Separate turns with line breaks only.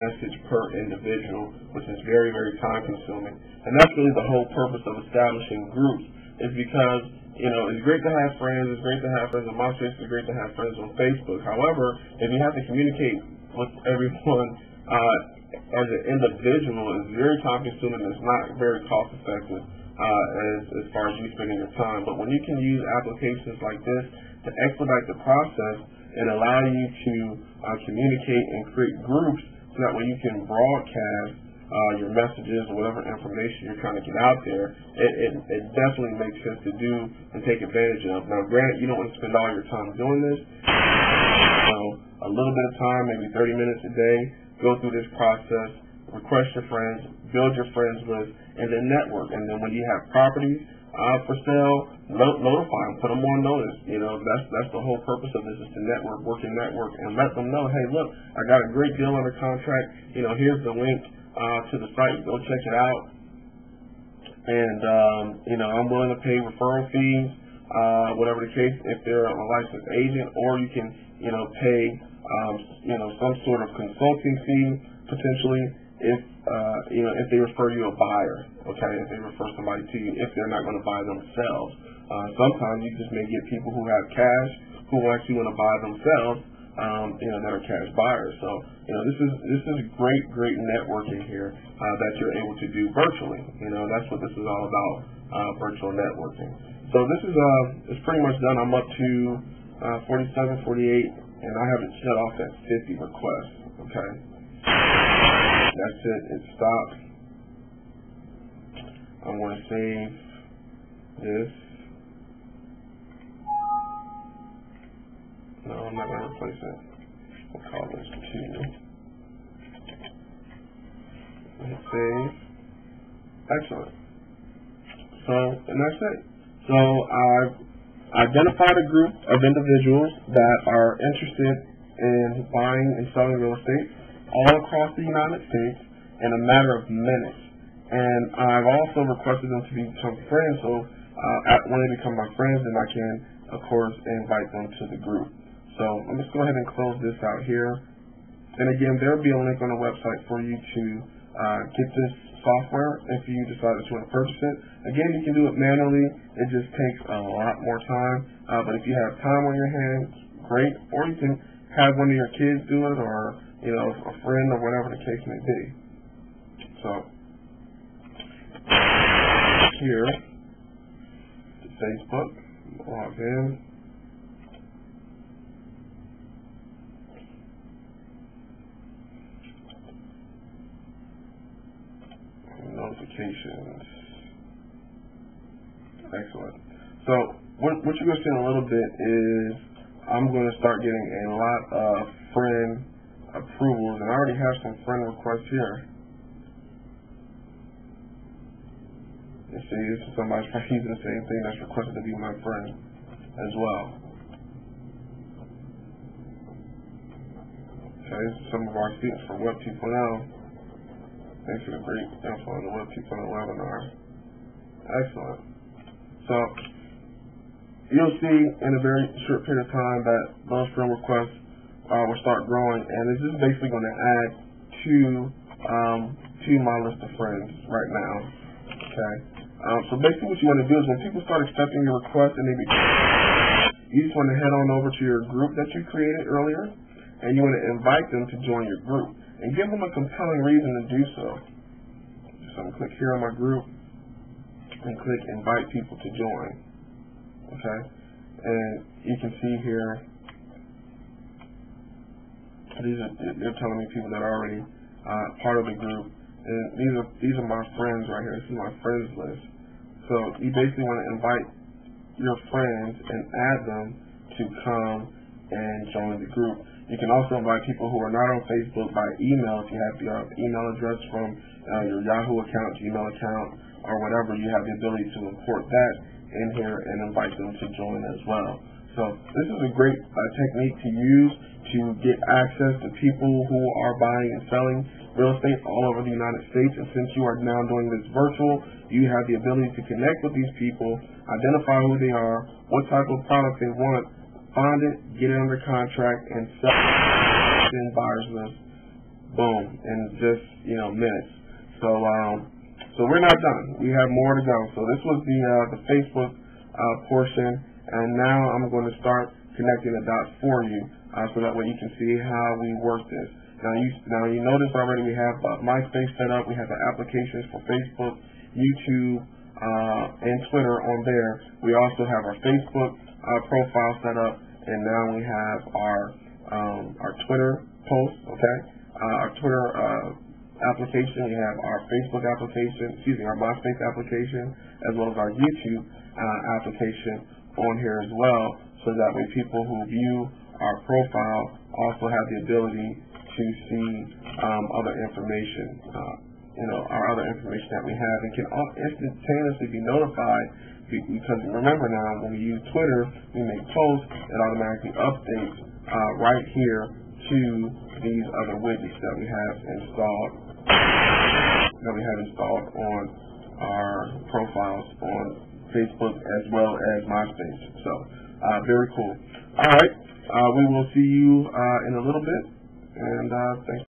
message per individual, which is very, very time consuming. And that's really the whole purpose of establishing groups, is because, it's great to have friends, it's great to have friends on MySpace, it's great to have friends on Facebook. However, if you have to communicate with everyone as an individual, it's very time consuming, it's not very cost effective as far as you spending your time. But when you can use applications like this to expedite the process and allow you to communicate and create groups, so that way you can broadcast your messages or whatever information you're trying to get out there, it definitely makes sense to do and take advantage of. Now, granted, you don't want to spend all your time doing this. So a little bit of time, maybe 30 minutes a day, go through this process, request your friends, build your friends list, and then network. And then when you have properties for sale, notify them, put them on notice. That's the whole purpose of this, is to network and let them know, hey, look, I got a great deal under contract. Here's the link to the site. Go check it out. And I'm willing to pay referral fees, whatever the case, if they're a licensed agent, or you can pay some sort of consulting fee potentially if they refer you a buyer, okay, if they refer somebody to you, if they're not going to buy themselves. Sometimes you just may get people who have cash who actually want to buy themselves, that are cash buyers. So, this is great networking here that you're able to do virtually. That's what this is all about, virtual networking. So this is pretty much done. I'm up to 47, 48, and I have it shut off at 50 requests, okay? That's it. It stopped. I'm going to save this. No, I'm not going to replace it. We'll call this 2. Hit save. Excellent. So, and that's it. So I've identified a group of individuals that are interested in buying and selling real estate all across the United States in a matter of minutes. And I've also requested them to become friends, so when they become my friends, then I can, of course, invite them to the group. So let me just go ahead and close this out here. And again, there will be a link on the website for you to get this software if you decide that you want to purchase it. Again, you can do it manually. It just takes a lot more time. But if you have time on your hands, great. Or you can have one of your kids do it, or a friend, or whatever the case may be. So here, to Facebook, log in. Notifications. Excellent. So what you're going to see in a little bit is I'm going to start getting a lot of friend approvals, and I already have some friend requests here. You see, this is somebody using the same thing that's requested to be my friend as well. Okay, this is some of our students from Web 2.0. Thanks for the great info on the Web 2.0 webinar. Excellent. So you'll see in a very short period of time that those friend requests will start growing, and this is basically going to add to my list of friends right now. Okay. So basically, what you want to do is when people start accepting your request, and you just want to head on over to your group that you created earlier, and you want to invite them to join your group. And give them a compelling reason to do so. So I'm going to click here on my group and click invite people to join. Okay? And you can see here, they're telling me people that are already part of the group. And these are my friends right here. This is my friends list. So you basically want to invite your friends and add them to come and join the group. You can also invite people who are not on Facebook by email. If you have your email address from your Yahoo account, Gmail account, or whatever, you have the ability to import that in here and invite them to join as well. So this is a great technique to use to get access to people who are buying and selling real estate all over the United States. And since you are now doing this virtual, you have the ability to connect with these people, identify who they are, what type of product they want, find it, get it under contract, and sell it in buyer's list boom, in just, minutes. So we're not done. We have more to go. So this was the Facebook portion, and now I'm going to start connecting the dots for you, so that way you can see how we work this. Now you notice already we have MySpace set up. We have the applications for Facebook, YouTube, and Twitter on there. We also have our Facebook profile set up, and now we have our Twitter post, okay? Our Twitter application. We have our Facebook application, our MySpace application, as well as our YouTube application on here as well, so that way people who view our profile also have the ability to see other information, our other information that we have, and can instantaneously be notified, because remember now, when we use Twitter, we make posts, it automatically updates right here to these other widgets that we have installed on our profiles on Facebook as well as MySpace. So very cool. All right, we will see you in a little bit, and thanks.